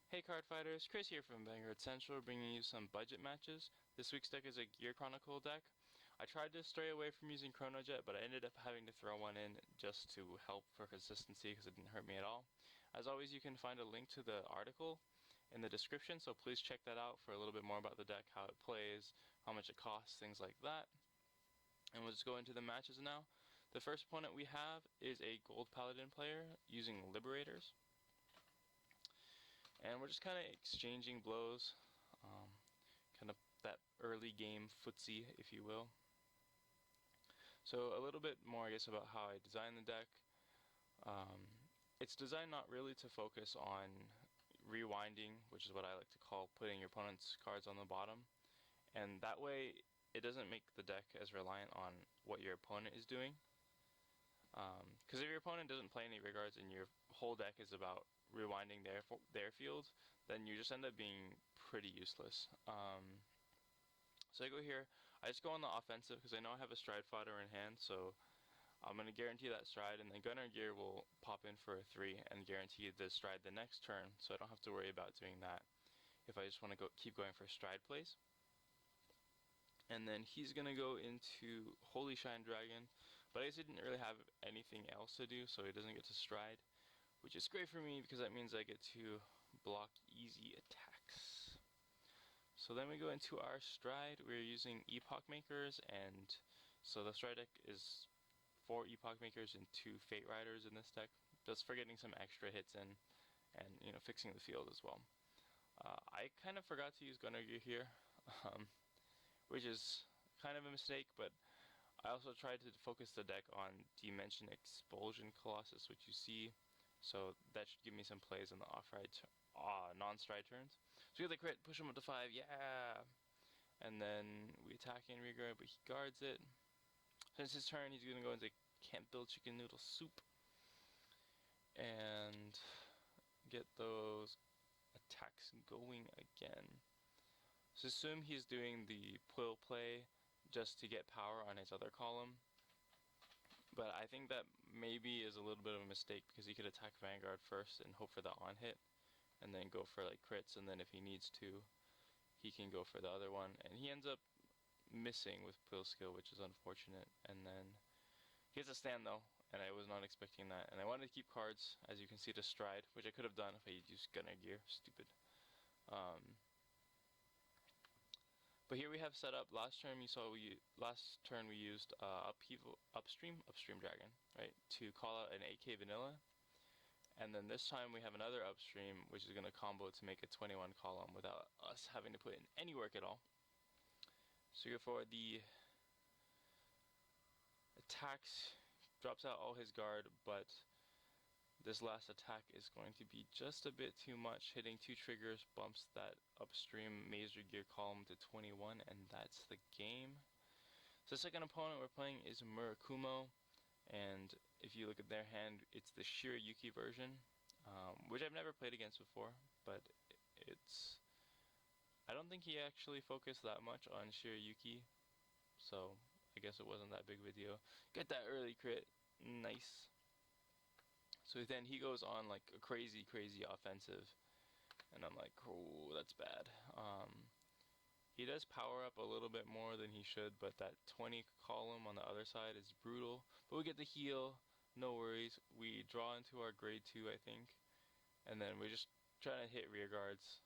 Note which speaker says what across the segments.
Speaker 1: Hey card fighters, Chris here from Vanguard Central, bringing you some budget matches. This week's deck is a Gear Chronicle deck. I tried to stray away from using Chronojet, but I ended up having to throw one in just to help for consistency because it didn't hurt me at all. As always, you can find a link to the article in the description, so please check that out for a little bit more about the deck, how it plays, how much it costs, things like that. And we'll just go into the matches now. The first opponent we have is a Gold Paladin player using Liberators. And we're just kind of exchanging blows, kind of that early game footsie, if you will. So a little bit more, I guess, about how I designed the deck. It's designed not really to focus on rewinding, which is what I like to call putting your opponent's cards on the bottom. And that way, it doesn't make the deck as reliant on what your opponent is doing. Because if your opponent doesn't play any rearguards and your whole deck is about rewinding their field, then you just end up being pretty useless. So I go here, I just go on the offensive because I know I have a stride fodder in hand, so I'm going to guarantee that stride, and then Gunner Gear will pop in for a 3 and guarantee the stride the next turn, so I don't have to worry about doing that if I just want to keep going for stride plays. And then he's going to go into Holy Shine Dragon, but I guess he didn't really have anything else to do, so he doesn't get to stride, which is great for me because that means I get to block easy attacks. So then we go into our stride. We're using Epoch Makers, and so the stride deck is 4 Epoch Makers and 2 Fate Riders in this deck, just for getting some extra hits in and fixing the field as well. I kind of forgot to use Gunner Gear here, which is kind of a mistake, but I also tried to focus the deck on Dimension Expulsion Colossus, which you see, so that should give me some plays on the non-stride turns. So we get the crit, push him up to 5, yeah! And then we attack in rearguard, but he guards it. Since his turn, he's going to go into Can't Build Chicken Noodle Soup and get those attacks going again. So assume he's doing the Quill play just to get power on his other column. But I think that maybe is a little bit of a mistake because he could attack Vanguard first and hope for the on hit, and then go for like crits, and then if he needs to, he can go for the other one. And he ends up missing with Quill skill, which is unfortunate. And then he has a stand though, and I was not expecting that. And I wanted to keep cards, as you can see, to stride, which I could have done if I used Gunner Gear. Stupid. But here we have set up. Last turn we used upstream dragon, right, to call out an 8k vanilla, and then this time we have another upstream which is going to combo to make a 21 column without us having to put in any work at all. So for the attacks, drops out all his guard, but this last attack is going to be just a bit too much. Hitting 2 triggers bumps that upstream Mazer Gear column to 21, and that's the game. So the second opponent we're playing is Murakumo, and if you look at their hand, it's the Shirayuki version, which I've never played against before, but I don't think he actually focused that much on Shirayuki, so I guess it wasn't that big of a deal. Get that early crit, nice. So then he goes on like a crazy offensive, and I'm like, oh, that's bad. He does power up a little bit more than he should, but that 20 column on the other side is brutal. But we get the heal, no worries. We draw into our grade 2, I think, and then we're just trying to hit rear guards.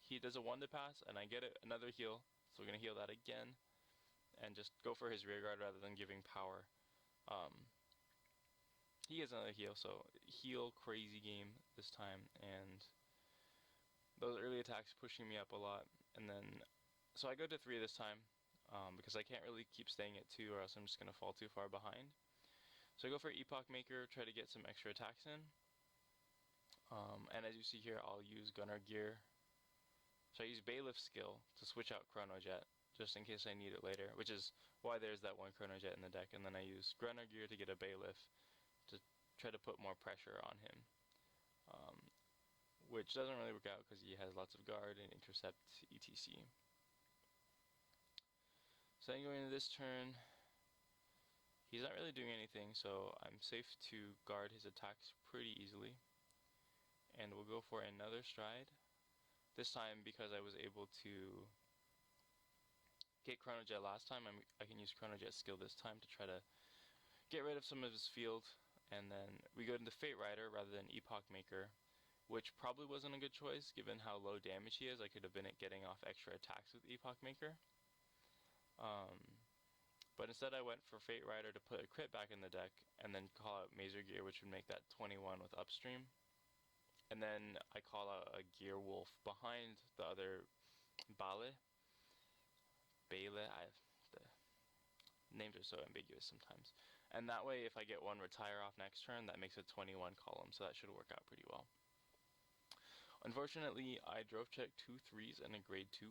Speaker 1: He does a 1 to pass, and I get another heal, so we're going to heal that again, and just go for his rear guard rather than giving power. He gets another heal, so heal crazy game this time, and those early attacks pushing me up a lot. And then, so I go to 3 this time, because I can't really keep staying at 2 or else I'm just going to fall too far behind. So I go for Epoch Maker, try to get some extra attacks in, and as you see here, I'll use Gunner Gear. So I use Bailiff skill to switch out Chronojet, just in case I need it later, which is why there's that one Chronojet in the deck, and then I use Gunner Gear to get a Bailiff to try to put more pressure on him, which doesn't really work out because he has lots of guard and intercept, etc. So then going into this turn, he's not really doing anything, so I'm safe to guard his attacks pretty easily. and we'll go for another stride. This time, because I was able to get Chrono Jet last time, I can use Chrono Jet's skill this time to try to get rid of some of his field. And then we go into Fate Rider rather than Epoch Maker, which probably wasn't a good choice given how low damage he is. I could have been getting off extra attacks with Epoch Maker. But instead I went for Fate Rider to put a crit back in the deck, and then call out Mazer Gear, which would make that 21 with Upstream. And then I call out a Gear Wolf behind the other Bale. The names are so ambiguous sometimes. And that way, if I get one retire off next turn, that makes a 21 column, so that should work out pretty well. Unfortunately, I drove checked 2 3s and a grade 2,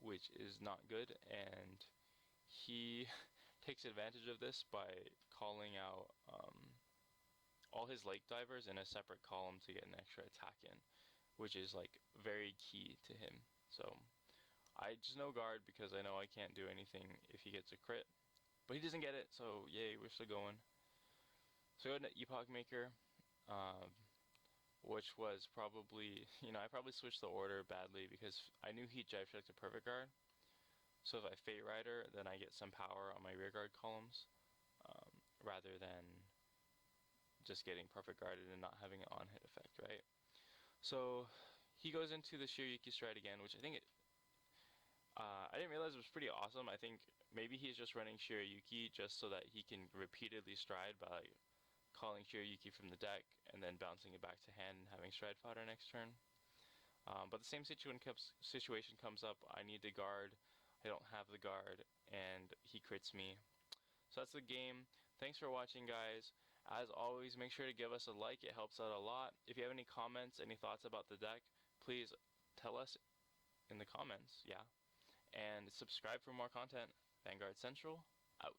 Speaker 1: which is not good, and he takes advantage of this by calling out all his Lake Divers in a separate column to get an extra attack in, which is like very key to him. So I just no guard because I know I can't do anything if he gets a crit, but he doesn't get it, so yay, we're still going. So I go to Epoch Maker, which was probably, I probably switched the order badly because I knew he'd Jive Check to Perfect Guard. So if I Fate Rider, then I get some power on my rear guard columns, rather than just getting Perfect Guarded and not having an on-hit effect, right? So he goes into the Shiryuki stride again, which I think I didn't realize it was pretty awesome. I think maybe he's just running Shiryuki just so that he can repeatedly stride by calling Shiryuki from the deck and then bouncing it back to hand and having stride fodder next turn. But the same situation comes up. I need to guard. I don't have the guard, and he crits me. So that's the game. Thanks for watching, guys. As always, make sure to give us a like. It helps out a lot. If you have any comments, any thoughts about the deck, please tell us in the comments, yeah. And subscribe for more content. Vanguard Central, out.